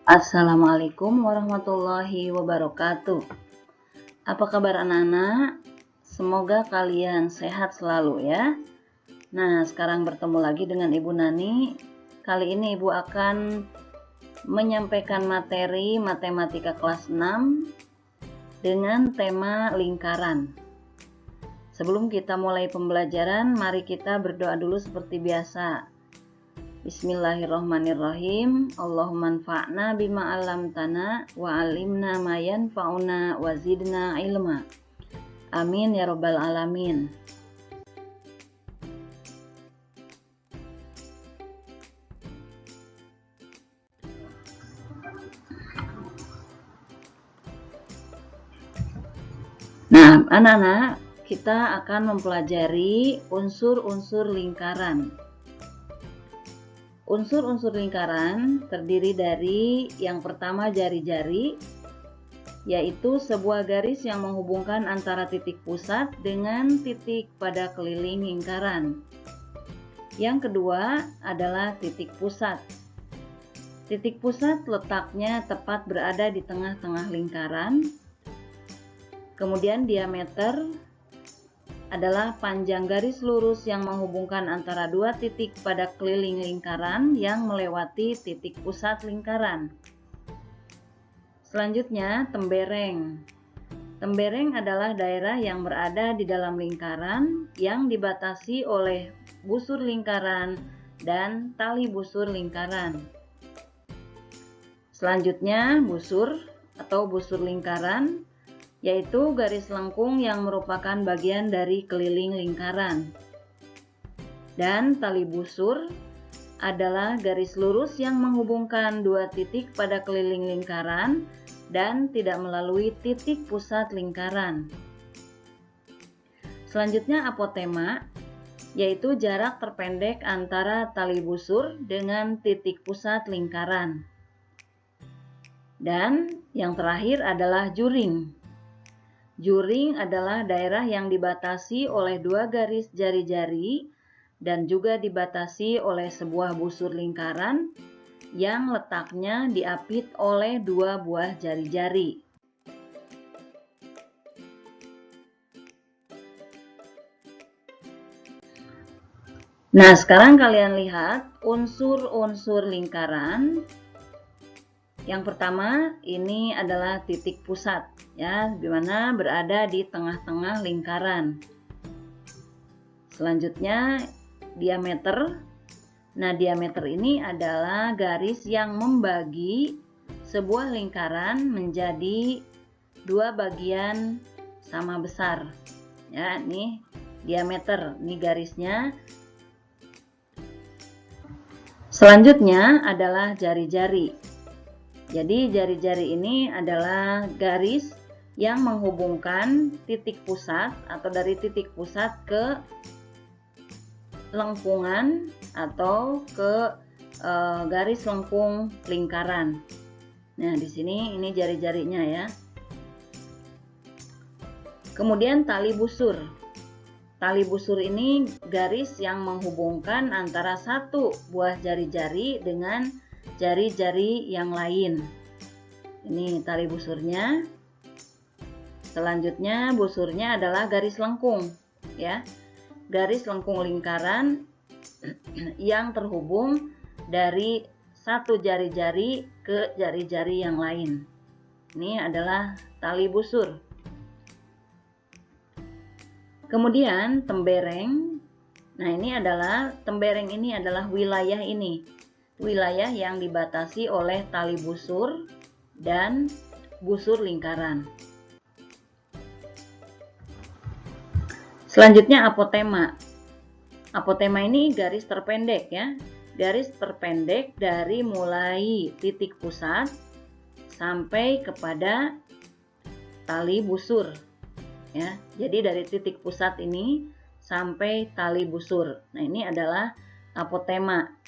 Assalamualaikum warahmatullahi wabarakatuh. Apa kabar anak-anak? Semoga kalian sehat selalu ya. Nah, sekarang bertemu lagi dengan Ibu Nani. Kali ini Ibu akan menyampaikan materi matematika kelas 6 dengan tema lingkaran. Sebelum kita mulai pembelajaran, mari kita berdoa dulu seperti biasa. Bismillahirrahmanirrahim. Allahumma anfa'na bima 'allamtana wa 'allimna ma yanfa'una wa zidna ilma. Amin ya rabbal alamin. Nah, anak-anak, kita akan mempelajari unsur-unsur lingkaran. Unsur-unsur lingkaran terdiri dari yang pertama jari-jari, yaitu sebuah garis yang menghubungkan antara titik pusat dengan titik pada keliling lingkaran. Yang kedua adalah titik pusat. Titik pusat letaknya tepat berada di tengah-tengah lingkaran. Kemudian diameter adalah panjang garis lurus yang menghubungkan antara dua titik pada keliling lingkaran yang melewati titik pusat lingkaran. Selanjutnya, tembereng. Tembereng adalah daerah yang berada di dalam lingkaran yang dibatasi oleh busur lingkaran dan tali busur lingkaran. Selanjutnya, busur atau busur lingkaran, yaitu garis lengkung yang merupakan bagian dari keliling lingkaran. Dan tali busur adalah garis lurus yang menghubungkan dua titik pada keliling lingkaran dan tidak melalui titik pusat lingkaran. Selanjutnya apotema, yaitu jarak terpendek antara tali busur dengan titik pusat lingkaran. Dan yang terakhir adalah juring. Juring adalah daerah yang dibatasi oleh dua garis jari-jari dan juga dibatasi oleh sebuah busur lingkaran yang letaknya diapit oleh dua buah jari-jari. Nah, sekarang kalian lihat unsur-unsur lingkaran. Yang pertama, ini adalah titik pusat, ya, di mana berada di tengah-tengah lingkaran. Selanjutnya, diameter. Nah, diameter ini adalah garis yang membagi sebuah lingkaran menjadi dua bagian sama besar. Ya, ini diameter, ini garisnya. Selanjutnya adalah jari-jari. Jadi jari-jari ini adalah garis yang menghubungkan titik pusat atau dari titik pusat ke lengkungan atau ke garis lengkung lingkaran. Nah, di sini ini jari-jarinya ya. Kemudian tali busur. Tali busur ini garis yang menghubungkan antara satu buah jari-jari dengan jari-jari yang lain. Ini tali busurnya. Selanjutnya busurnya adalah garis lengkung, ya. Garis lengkung lingkaran yang terhubung dari satu jari-jari ke jari-jari yang lain. Ini adalah tali busur. Kemudian tembereng. Nah, tembereng ini adalah wilayah ini. Wilayah yang dibatasi oleh tali busur dan busur lingkaran. Selanjutnya apotema. Apotema ini garis terpendek ya. Garis terpendek dari mulai titik pusat sampai kepada tali busur. Ya. Jadi dari titik pusat ini sampai tali busur. Nah, ini adalah apotema.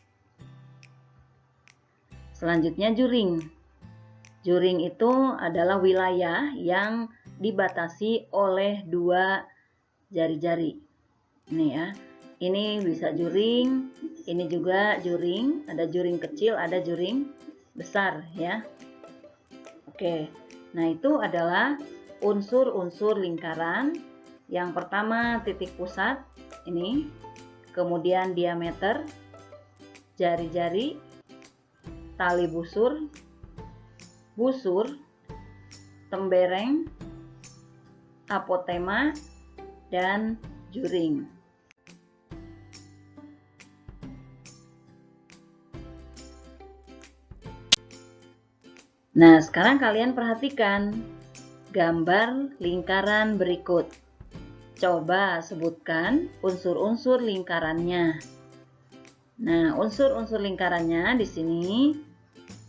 Selanjutnya juring. Juring itu adalah wilayah yang dibatasi oleh dua jari-jari. Ini ya. Ini bisa juring, ini juga juring, ada juring kecil, ada juring besar ya. Oke, nah itu adalah unsur-unsur lingkaran. Yang pertama titik pusat ini, kemudian diameter, jari-jari, tali busur, tembereng, apotema, dan juring. Nah, sekarang kalian perhatikan gambar lingkaran berikut. Coba sebutkan unsur-unsur lingkarannya. Nah, unsur-unsur lingkarannya di sini,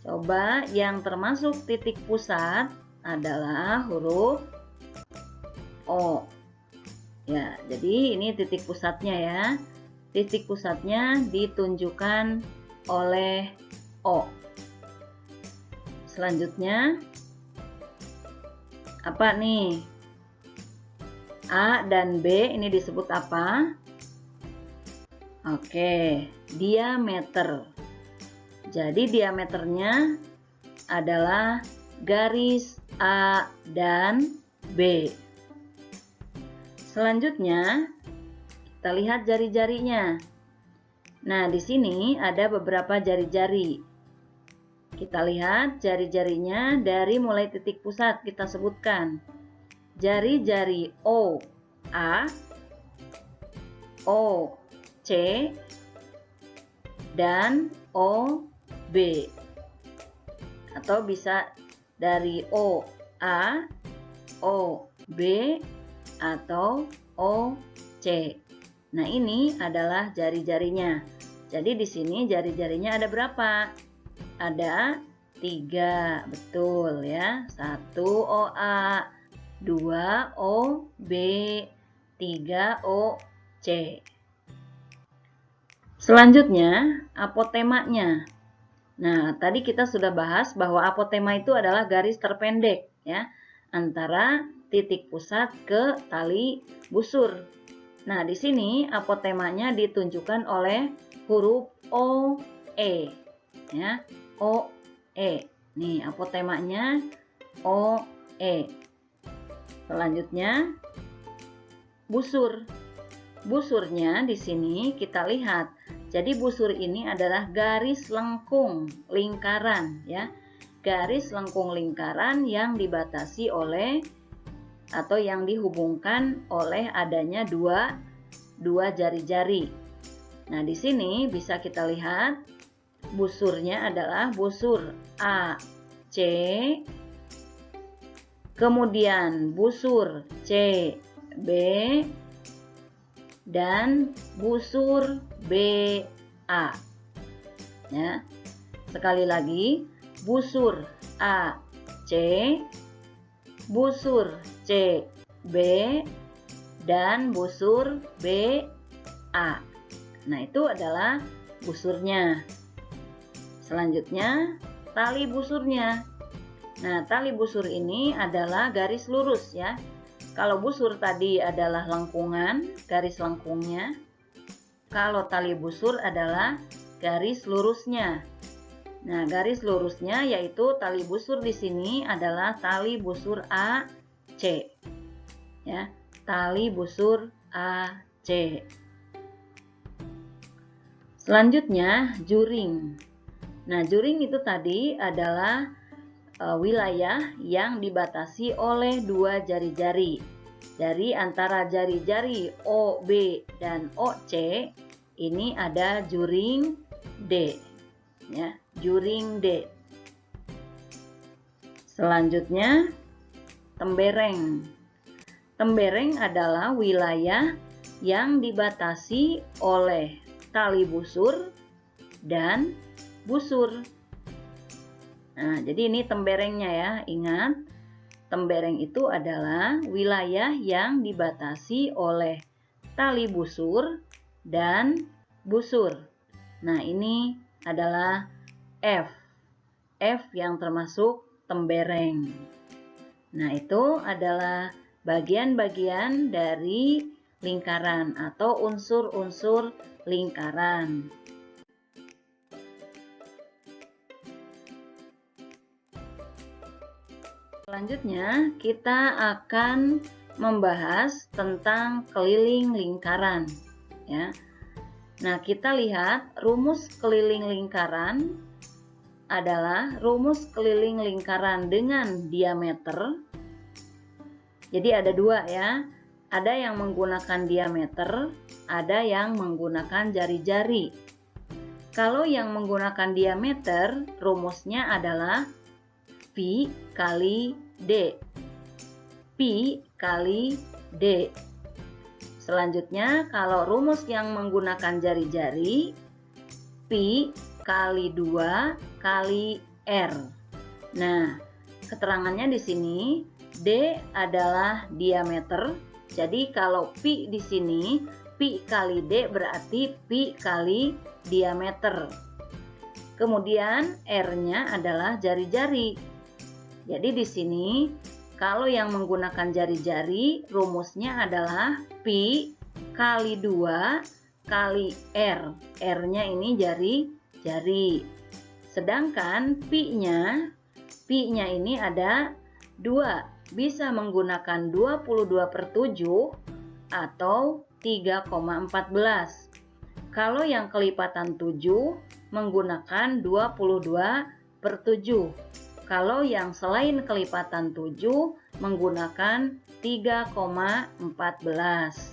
coba yang termasuk titik pusat adalah huruf O. Ya, jadi ini titik pusatnya ya. Titik pusatnya ditunjukkan oleh O. Selanjutnya, apa nih? A dan B ini disebut apa? Oke, diameter. Jadi diameternya adalah garis A dan B. Selanjutnya, kita lihat jari-jarinya. Nah, di sini ada beberapa jari-jari. Kita lihat jari-jarinya dari mulai titik pusat kita sebutkan. Jari-jari O, A, O, C, dan O, B. Atau bisa dari O, A, O, B, atau O, C. Nah, ini adalah jari-jarinya. Jadi di sini jari-jarinya ada berapa? Ada 3, betul ya. 1 OA, 2 OB, 3 OC. Selanjutnya, apotemanya. Nah, tadi kita sudah bahas bahwa apotema itu adalah garis terpendek ya, antara titik pusat ke tali busur. Nah, di sini apotemanya ditunjukkan oleh huruf OE ya. OE. Nih, apotemanya OE. Selanjutnya, busur. Busurnya di sini kita lihat. Jadi busur ini adalah garis lengkung lingkaran ya. Garis lengkung lingkaran yang dibatasi oleh atau yang dihubungkan oleh adanya dua jari-jari. Nah, di sini bisa kita lihat busurnya adalah busur AC, kemudian busur CB, dan busur BA. Ya. Sekali lagi, busur AC, busur CB, dan busur BA. Nah, itu adalah busurnya. Selanjutnya, tali busurnya. Nah, tali busur ini adalah garis lurus ya. Kalau busur tadi adalah lengkungan, garis lengkungnya. Kalau tali busur adalah garis lurusnya. Nah, garis lurusnya yaitu tali busur di sini adalah tali busur AC. Ya, tali busur AC. Selanjutnya, juring. Nah, juring itu tadi adalah wilayah yang dibatasi oleh dua jari-jari. Dari antara jari-jari OB dan OC, ini ada juring D. Ya, juring D. Selanjutnya, tembereng. Tembereng adalah wilayah yang dibatasi oleh tali busur dan busur. Nah, jadi ini temberengnya ya. Ingat, tembereng itu adalah wilayah yang dibatasi oleh tali busur dan busur. Nah, ini adalah F. F yang termasuk tembereng. Nah, itu adalah bagian-bagian dari lingkaran atau unsur-unsur lingkaran. Selanjutnya kita akan membahas tentang keliling lingkaran ya. Nah, kita lihat rumus keliling lingkaran adalah rumus keliling lingkaran dengan diameter. Jadi ada dua ya. Ada yang menggunakan diameter, ada yang menggunakan jari-jari. Kalau yang menggunakan diameter, rumusnya adalah pi kali D. Pi kali D. Selanjutnya, kalau rumus yang menggunakan jari-jari, pi kali 2 kali R. Nah, keterangannya di sini, D adalah diameter. Jadi, kalau pi di sini, pi kali D berarti pi kali diameter. Kemudian, R-nya adalah jari-jari. Jadi, di sini, kalau yang menggunakan jari-jari, rumusnya adalah pi kali 2 kali R. R-nya ini jari-jari. Sedangkan pi-nya ini ada 2. Bisa menggunakan 22/7 atau 3,14. Kalau yang kelipatan 7 menggunakan 22/7. Kalau yang selain kelipatan 7 menggunakan 3,14.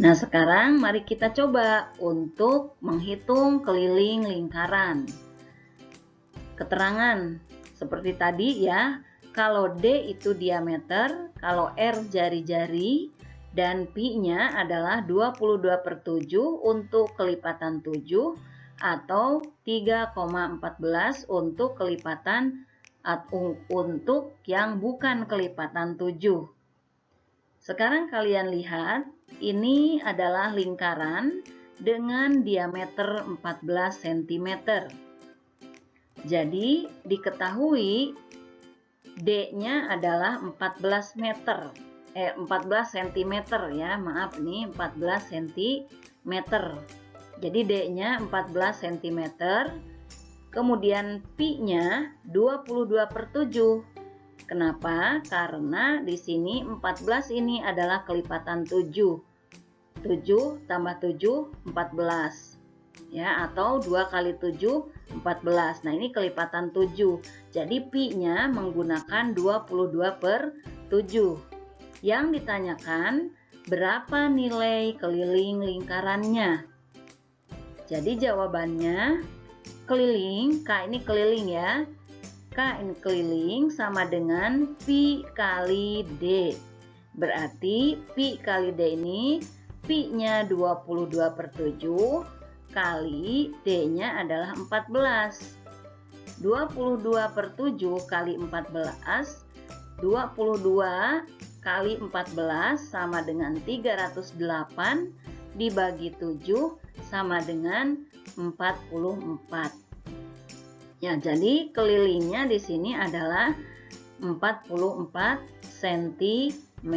Nah, sekarang mari kita coba untuk menghitung keliling lingkaran. Keterangan seperti tadi ya, kalau D itu diameter, kalau R jari-jari, dan pi-nya adalah 22/7 untuk kelipatan 7 atau 3,14 untuk kelipatan untuk yang bukan kelipatan 7. Sekarang kalian lihat, ini adalah lingkaran dengan diameter 14 cm. Jadi diketahui D-nya adalah 14 cm ya, maaf nih 14 cm. Jadi D-nya 14 cm. Kemudian pi-nya 22/7. Kenapa? Karena di sini 14 ini adalah kelipatan 7. 7 tambah 7 14. Ya, atau 2 kali 7 14. Nah, ini kelipatan 7. Jadi pi-nya menggunakan 22/7. Yang ditanyakan berapa nilai keliling lingkarannya. Jadi jawabannya keliling, K ini keliling ya. K ini keliling sama dengan pi kali D. Berarti pi kali D ini pi-nya 22/7 kali D-nya adalah 14. 22/7 kali 14, 22 kali 14 sama dengan 308 dibagi 7 sama dengan 44. Ya, jadi kelilingnya di sini adalah 44 cm.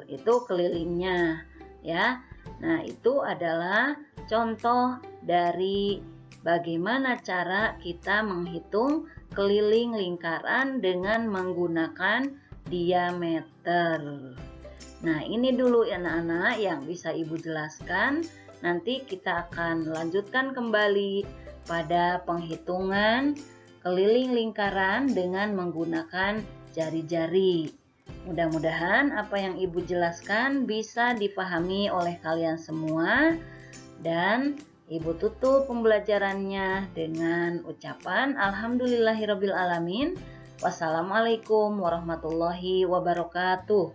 Itu kelilingnya ya. Nah, itu adalah contoh dari bagaimana cara kita menghitung keliling lingkaran dengan menggunakan diameter. Nah, ini dulu ya anak-anak yang bisa Ibu jelaskan. Nanti kita akan lanjutkan kembali pada penghitungan keliling lingkaran dengan menggunakan jari-jari. Mudah-mudahan apa yang Ibu jelaskan bisa dipahami oleh kalian semua, dan Ibu tutup pembelajarannya dengan ucapan Alhamdulillahirabbil alamin. Wassalamualaikum warahmatullahi wabarakatuh.